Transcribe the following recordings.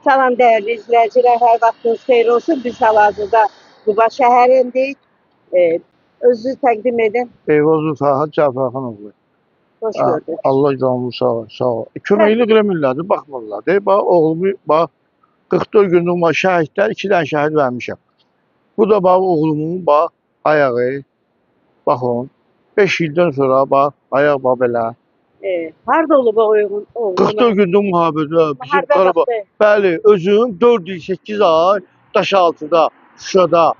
Salam değerli izleyiciler, her vaxtınız xeyir olsun. Biz hal-hazırda Quba şəhərindəyik. Özünüzü təqdim edin. Eyvazlı Fərhad Cəfərxanoğlu. Hoş gördük. Allah canlı sağ ol, sağ ol. Bəli. Köməklik eləmirlərdi, baxmırlar. Deyir, bax, oğlumu, bax, 44 günlük var, şəhidlər, 2 dənə şəhid vermişəm. Bu da bax, oğlumun, bax, ayağı, baxın, 5 ildən sonra, bax, ayaq bax belə. Harda olub o uyğun? 44 günlük müharibədə, bizim Müharibə Qarabağ, vaxtı. bəli, özüm 4 il 8 ay Daşaltıda, Şuşada,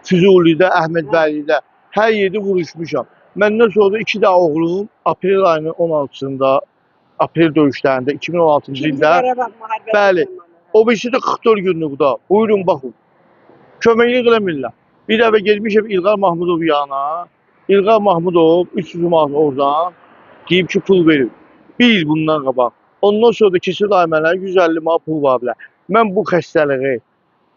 Füzulidə, Əhmədbəylidə hər yerdə vuruşmuşam. Məndən sonra 2 də oğlum aprel ayının 16-sında, aprel döyüşlərində 2016-cı ildə, Qarabağ müharibəsi bəli, zamanı. o birisi də 44 günlükdə. Buyurun baxın. Köməklik eləmirlər. Bir dəfə getmişəm İlqar Mahmudov yana. İlqar Mahmudov 300 manat oradan deyib ki, pul verir. Bir il bundan qabaq. Ondan sonra da keçid ay mənə 150 manat pul var bilər. Mən bu xəstəliyi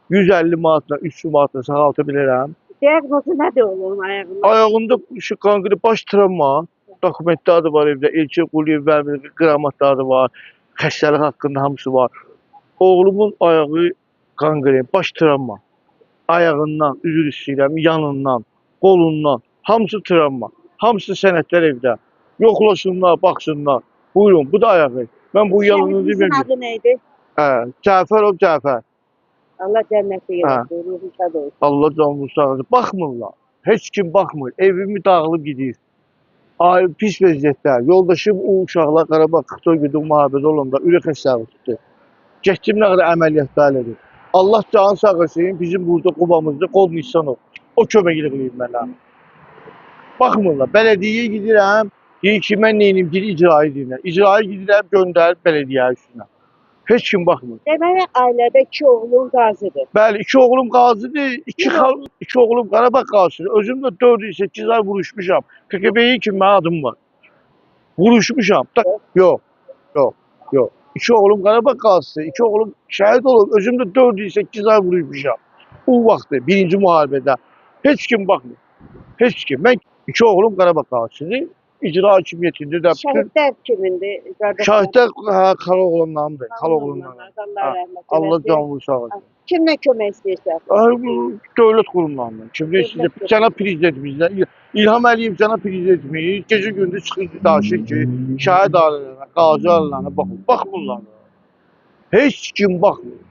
150 manatla, 300 manatla sağalta bilirəm. Diaqnozu nədir onun ayağında? Ayağımda şu konkret baş travma, dokumentlər də var evdə, Elçi Quliyev vermir, qramatlar da var, xəstəlik haqqında hamısı var. Oğlumun ayağı konkret, baş travma, ayağından, üzür istəyirəm, yanından, qolundan, hamısı travma, hamısı sənədlər evdə. Yoxlasınlar, baxsınlar. Buyurun, bu da ayağı. Mən bu yalanını Şəhidimizin deməyim. adı neydi? Cəfərov Cəfər. Allah cənnətə yetirsin, ruhu şad olsun. Allah canını sağ olsun. Baxmırlar. Heç kim baxmır. Evimi dağılıb gedir. Ay, pis vəziyyətdə. Yoldaşım o uşaqlar Qarabağ 44 günlük müharibədə olanda ürək xəstəliyi tutdu. Getdim nə qədər əməliyyatlar elədim. Allah canı sağ olsun. Bizim burada Qubamızda Qol Nisanov. O köməklik eləyir mənə. Baxmırlar. Bələdiyyəyə gedirəm. Deyir ki, mən neynim? Deyir, icrayı deyirlər. İcrayı gedirəm, göndərib bələdiyyə üstünə. Heç kim baxmır. Deməli, ailədə 2 oğlun qazidir. Bəli, 2 oğlum qazidir, 2 oğlum Qarabağ qazisidir. Özüm də 4 il 8 ay vuruşmuşam. KGB-yi kimi mənim adım var. Vuruşmuşam. Yox, yox, yox. 2 oğlum Qarabağ qazisi, 2 oğlum şəhid olub. Özüm də 4 il 8 ay vuruşmuşam. O vaxtı, birinci müharibədə. Heç kim baxmır. Heç kim. Mən 2 oğlum Qarabağ qazisidir. İcra hakimiyyətində də bütün Şəhidlər kimindir? şəhidlər Xaloğlanlarımdır. Xaloğlanlarım. Allah canını sağ olsun. Kimlə kömək istəyirsən? Dövlət qurumlarından. Kimdə sizə cənab prezidentimizdən İlham Əliyev cənab prezidentimiz gecə gündüz çıxır danışır ki, şəhid ailələrə, qazi ailələrə baxın. Baxmırlar. Heç kim baxmır.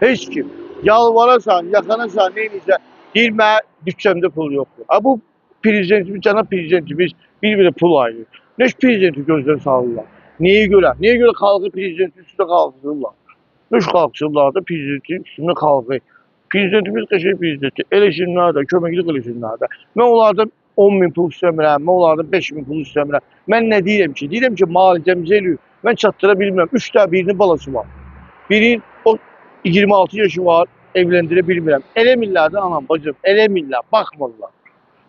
Heç kim. Yalvarasan, yaxanasan, neyinsə deyir mən bütçəmdə pul yoxdur. Bu prezidentimiz, cənab prezidentimiz bir-birə pul ayırır. Neç prezidenti gözdən salırlar. Niyə görə? Niyə görə xalqı prezidentin üstündə qalxırlar? Neç qalxırlar da prezidentin üstündə xalqı. Prezidentimiz qəşəng prezidenti. Eleşinlər də, köməklik eleşinlər də. Mən onlardan 10.000 pul istəmirəm, mən onlardan 5.000 pul istəmirəm. Mən nə deyirəm ki? Deyirəm ki, müalicəmizi eləyir. Mən çatdıra bilmirəm. 3 də birinin balası var. Birinin o 26 yaşı var, evləndirə bilmirəm. Eləmirlər də anam, bacım, eləmirlər, baxmırlar.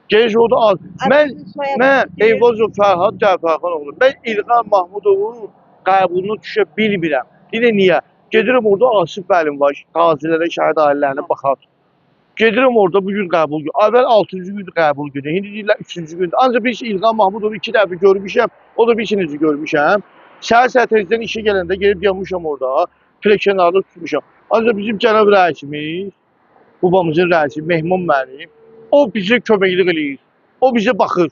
Geniş o da az. Mən Eyvazov Fərhad Cəfərxanoğlu. Mən İlqar Mahmudovun qəbulunu düşə bilmirəm. Yine niyə? Gedirəm orada Asif Bəlim var, qazilərə, şəhid ailələrinə baxar. Gedirəm orada bugün qəbul günü. Əvvəl 6-cı gündür qəbul günü. İndi deyirlər 3-cü gündür. Ancaq bir şey İlqar Mahmudovu 2 dəfə görmüşəm. O da bir şeyinizi görmüşəm. Səhər tezdən işə gələndə gelib yanmışam orada. Pilləkənlərdə tutmuşam. Ancaq bizim cənab rəisimiz, Qubamızın rəisi Mehman müəllim, o bizə köməklik eləyir. O bizə baxır.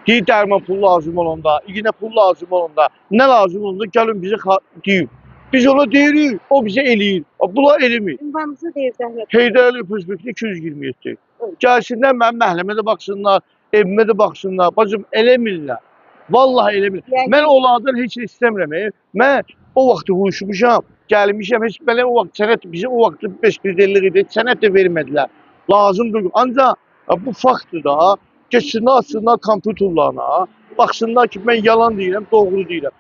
Deyir, dərman pul lazım olanda, iğnə pul lazım olanda, nə lazım olanda gəlin bizə deyir. Biz ona deyirik, o bizə eləyir. Bunlar elmir. Ünvanınızı deyirsən. Heydər Əliyev prospekti 227. Gəlsinlər mənim məhləmə də baxsınlar, evimə də baxsınlar. Bacım, eləmirlər. Vallahi eləmirlər. Mən onlardan heç nə istəmirəm. Mən o vaxtı vuruşmuşam, gəlmişəm, heç belə o vaxt sənət, bizi o vaxtı 5-1 idi, sənət də vermədilər. Lazımdır. Ancaq bu faktdır da, geçsinlər, açsınlar kompüterlarına, baxsınlar ki, mən yalan deyirəm, doğru deyirəm.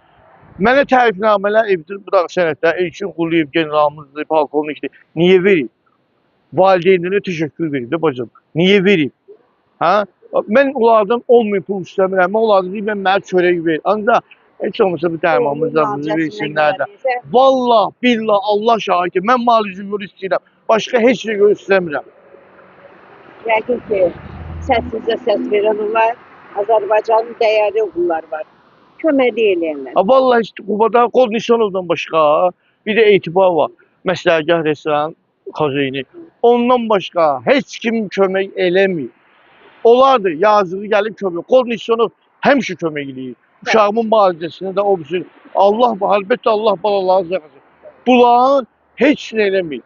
Mənə tərifnamələr evdir, bu da sənətdə, Elçin Quliyev generalımızdır, polkovnikdir. Niyə verib? Valideynlərə təşəkkür verib də bacım. Niyə verib? Hə? Mən onlardan 10.000 pul istəmirəm, mən onlardan deyim, mən çörək verir. Ancaq heç olmasa bir dərmanımızdan versinlər də. Vallah, billah, Allah şahid ki, mən malicim yol istəyirəm. Başqa heç nə gör istəmirəm. Yəqin ki, səssizə səs verən onlar, Azərbaycanın dəyərli oğullar var. Köməklik eləyənlər. Vallahi işte Qubada Qol Nisanovdan başqa Bir də Etibar var. Məsləhətgah restoran Kozeyni. Ondan başqa heç kim kömək eləmir. Olardı, yazığı gəlib kömək. Komisyonu həmişə kömək eləyir. Uşağımın müalicəsində də o bizim Allah, əlbəttə Allah balaları zəxəsin. Bunların heç nə eləmir.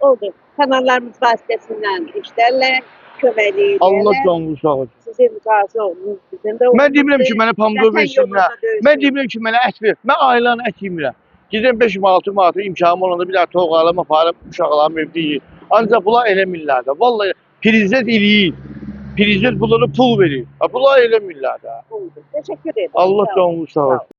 Oldu. Kanallarımız vasitəsindən işlərlə köməklik Allah edərlər. canını sağ olsun. Sizin razı olunuz, bizim də Mən demirəm ki, mənə pomidor Vətən versinlər. yolunda döyüşün. Mən demirəm ki, mənə ət ver. Mən aylarını ət yemirəm. Gedirəm 5-6 manatı imkanım olanda bir dənə toğ alım, aparım uşaqlarım evdə yeyir. Ancaq bunlar eləmirlər də. Vallahi prezident eləyir. Prezident bunlara pul verir. Bunlar eləmirlər də. Oldu. Teşekkür ederim. Allah Sağ olun. canını sağ olsun.